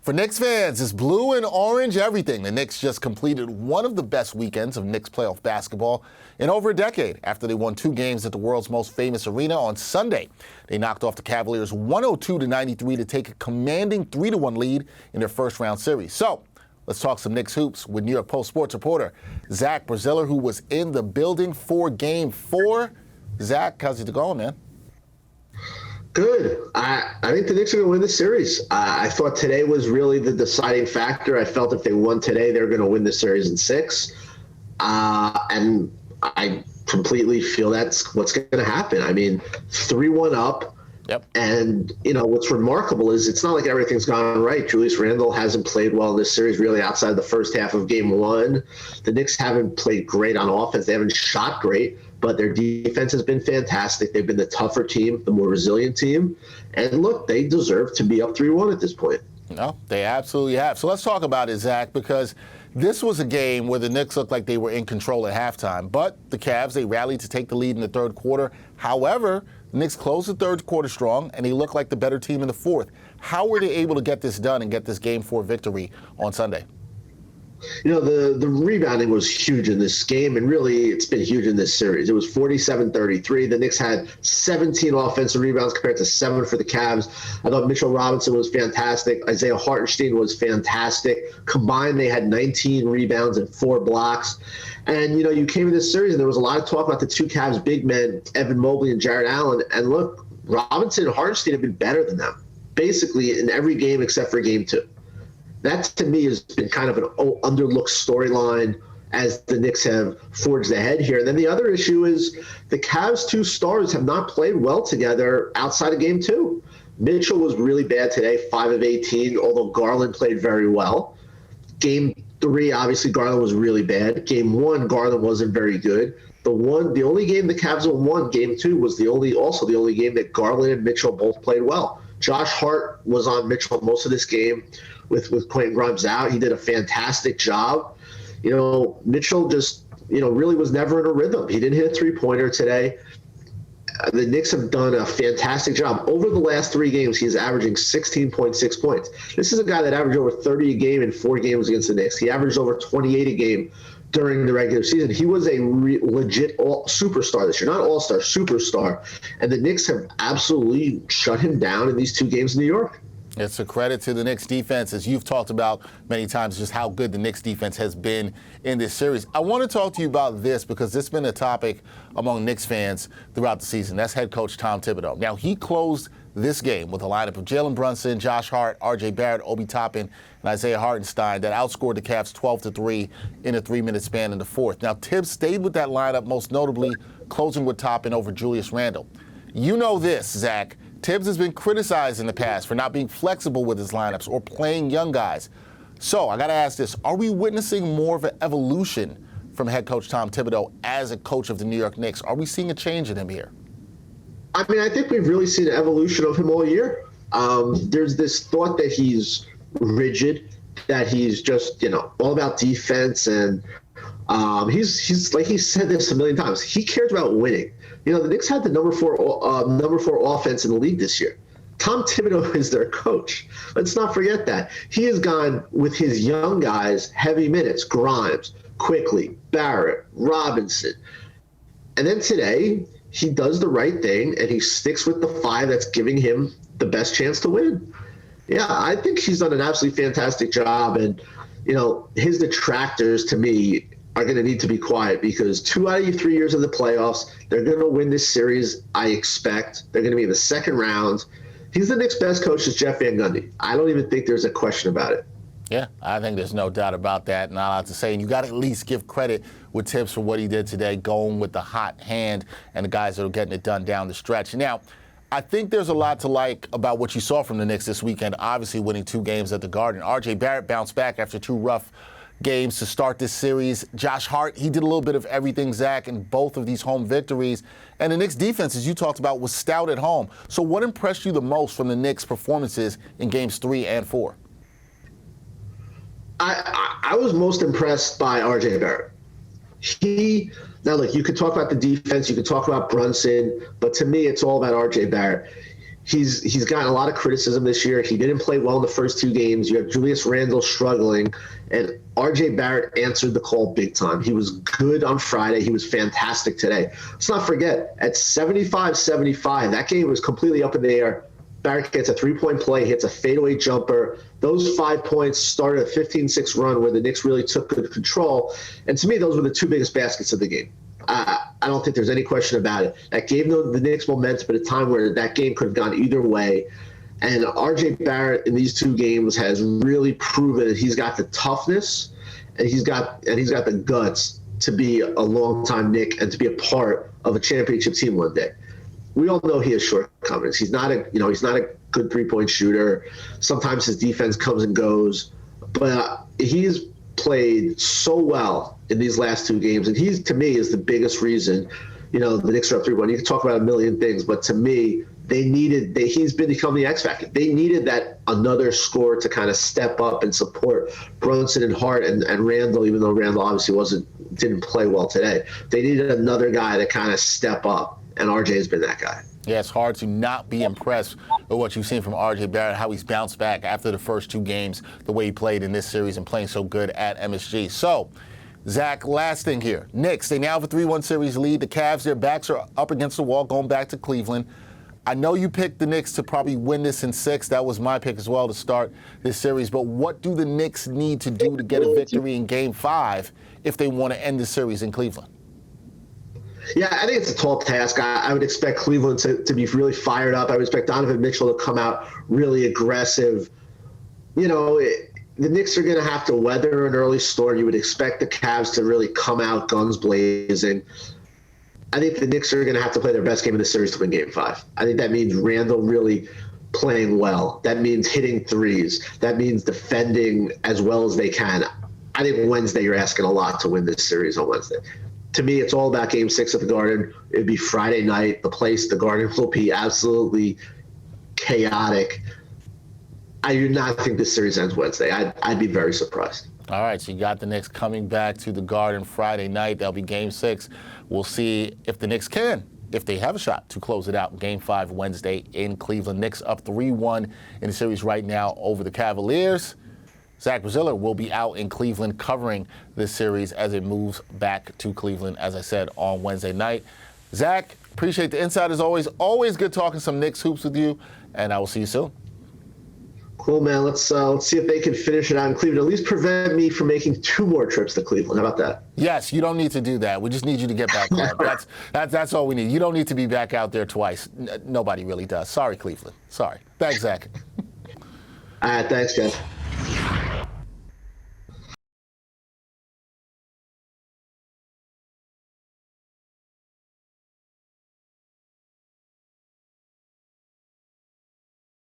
For Knicks fans, it's blue and orange everything. The Knicks just completed one of the best weekends of Knicks playoff basketball in over a decade after they won 2 games at the world's most famous arena on Sunday. They knocked off the Cavaliers 102-93 to take a commanding 3-1 lead in their first round series. So let's talk some Knicks hoops with New York Post sports reporter Zach Braziller, who was in the building for Game 4. Zach, how's it going, man? Good. I think the Knicks are going to win the series. I thought today was really the deciding factor. I felt if they won today, they were going to win the series in 6. And I completely feel that's what's going to happen. I mean, 3-1 up. Yep. And, what's remarkable is it's not like everything's gone right. Julius Randle hasn't played well in this series, really, outside the first half of Game 1. The Knicks haven't played great on offense. They haven't shot great, but their defense has been fantastic. They've been the tougher team, the more resilient team. And, look, they deserve to be up 3-1 at this point. No, they absolutely have. So let's talk about it, Zach, because this was a game where the Knicks looked like they were in control at halftime. But the Cavs, they rallied to take the lead in the third quarter. However, the Knicks closed the third quarter strong, and they looked like the better team in the fourth. How were they able to get this done and get this Game 4 victory on Sunday? The rebounding was huge in this game, and really it's been huge in this series. It was 47-33. The Knicks had 17 offensive rebounds compared to 7 for the Cavs. I thought Mitchell Robinson was fantastic. Isaiah Hartenstein was fantastic. Combined, they had 19 rebounds and 4 blocks. And, you came in this series, and there was a lot of talk about the 2 Cavs big men, Evan Mobley and Jarrett Allen. And look, Robinson and Hartenstein have been better than them, basically in every game except for Game 2. That, to me, has been kind of an underlooked storyline as the Knicks have forged ahead here. And then the other issue is the Cavs' 2 stars have not played well together outside of Game 2. Mitchell was really bad today, 5 of 18, although Garland played very well. Game 3, obviously, Garland was really bad. Game 1, Garland wasn't very good. The only game the Cavs won, Game 2, was the only game that Garland and Mitchell both played well. Josh Hart was on Mitchell most of this game with Quentin Grimes out. He did a fantastic job. Mitchell just, really was never in a rhythm. He didn't hit a 3-pointer today. The Knicks have done a fantastic job. Over the last 3 games, he's averaging 16.6 points. This is a guy that averaged over 30 a game in 4 games against the Knicks. He averaged over 28 a game during the regular season. He was a legit superstar this year, not all-star, superstar. And the Knicks have absolutely shut him down in these 2 games in New York. It's a credit to the Knicks defense, as you've talked about many times, just how good the Knicks defense has been in this series. I want to talk to you about this because this has been a topic among Knicks fans throughout the season. That's head coach Tom Thibodeau. Now, he closed this game with a lineup of Jalen Brunson, Josh Hart, RJ Barrett, Obi Toppin, and Isaiah Hartenstein that outscored the Cavs 12-3 in a 3-minute span in the fourth. Now, Tibbs stayed with that lineup, most notably closing with Toppin over Julius Randle. You know this, Zach. Tibbs has been criticized in the past for not being flexible with his lineups or playing young guys. So I got to ask this. Are we witnessing more of an evolution from head coach Tom Thibodeau as a coach of the New York Knicks? Are we seeing a change in him here? I mean, I think we've really seen an evolution of him all year. There's this thought that he's rigid, that he's just, all about defense. And he's like he said this a million times. He cares about winning. The Knicks had the number four offense in the league this year. Tom Thibodeau is their coach. Let's not forget that. He has gone with his young guys, heavy minutes, Grimes, Quickly, Barrett, Robinson. And then today, he does the right thing, and he sticks with the 5 that's giving him the best chance to win. Yeah, I think he's done an absolutely fantastic job. And, his detractors, to me, are going to need to be quiet because 2 out of 3 years of the playoffs, they're going to win this series, I expect. They're going to be in the second round. He's the Knicks' best coach is Jeff Van Gundy. I don't even think there's a question about it. Yeah, I think there's no doubt about that. Not a lot to say. And you got to at least give credit with Tibbs for what he did today, going with the hot hand and the guys that are getting it done down the stretch. Now, I think there's a lot to like about what you saw from the Knicks this weekend, obviously winning 2 games at the Garden. RJ Barrett bounced back after 2 rough games to start this series. Josh Hart, he did a little bit of everything, Zach, in both of these home victories. And the Knicks defense, as you talked about, was stout at home. So what impressed you the most from the Knicks' performances in games 3 and 4? I was most impressed by RJ Barrett. Now, look, you could talk about the defense, you could talk about Brunson, but to me, it's all about RJ Barrett. He's gotten a lot of criticism this year. He didn't play well in the first 2 games. You have Julius Randle struggling, and RJ Barrett answered the call big time. He was good on Friday. He was fantastic today. Let's not forget, at 75-75, that game was completely up in the air. Barrett gets a 3-point play, hits a fadeaway jumper. Those 5 points started a 15-6 run where the Knicks really took good control. And to me, those were the 2 biggest baskets of the game. I don't think there's any question about it. That gave the Knicks momentum at a time where that game could have gone either way. And RJ Barrett in these 2 games has really proven that he's got the toughness and he's got the guts to be a longtime Knick and to be a part of a championship team one day. We all know he has shortcomings. He's not a good 3-point shooter. Sometimes his defense comes and goes, but he's played so well in these last 2 games, and he, to me, is the biggest reason, the Knicks are up 3-1. You can talk about a million things, but to me, he's become the X factor. They needed that another scorer to kind of step up and support Brunson and Hart and Randle, even though Randle obviously didn't play well today. They needed another guy to kind of step up, and RJ has been that guy. Yeah, it's hard to not be impressed with what you've seen from RJ Barrett, how he's bounced back after the first 2 games, the way he played in this series and playing so good at MSG. So, Zach, last thing here. Knicks, they now have a 3-1 series lead. The Cavs, their backs are up against the wall going back to Cleveland. I know you picked the Knicks to probably win this in 6. That was my pick as well to start this series. But what do the Knicks need to do to get a victory in Game 5 if they want to end the series in Cleveland? Yeah, I think it's a tall task. I would expect Cleveland to be really fired up. I would expect Donovan Mitchell to come out really aggressive. The Knicks are going to have to weather an early storm. You would expect the Cavs to really come out guns blazing. I think the Knicks are going to have to play their best game in the series to win Game 5. I think that means Randle really playing well. That means hitting threes. That means defending as well as they can. I think Wednesday you're asking a lot to win this series on Wednesday. To me, it's all about Game 6 at the Garden. It'd be Friday night. The Garden will be absolutely chaotic. I do not think this series ends Wednesday. I'd be very surprised. All right, so you got the Knicks coming back to the Garden Friday night. That'll be Game 6. We'll see if the Knicks can, if they have a shot to close it out. Game 5 Wednesday in Cleveland. Knicks up 3-1 in the series right now over the Cavaliers. Zach Braziller will be out in Cleveland covering this series as it moves back to Cleveland, as I said, on Wednesday night. Zach, appreciate the insight as always. Always good talking some Knicks hoops with you, and I will see you soon. Cool, man. Let's see if they can finish it out in Cleveland. At least prevent me from making 2 more trips to Cleveland. How about that? Yes, you don't need to do that. We just need you to get back home. That's all we need. You don't need to be back out there twice. Nobody really does. Sorry, Cleveland. Sorry. Thanks, Zach. All right, thanks, guys.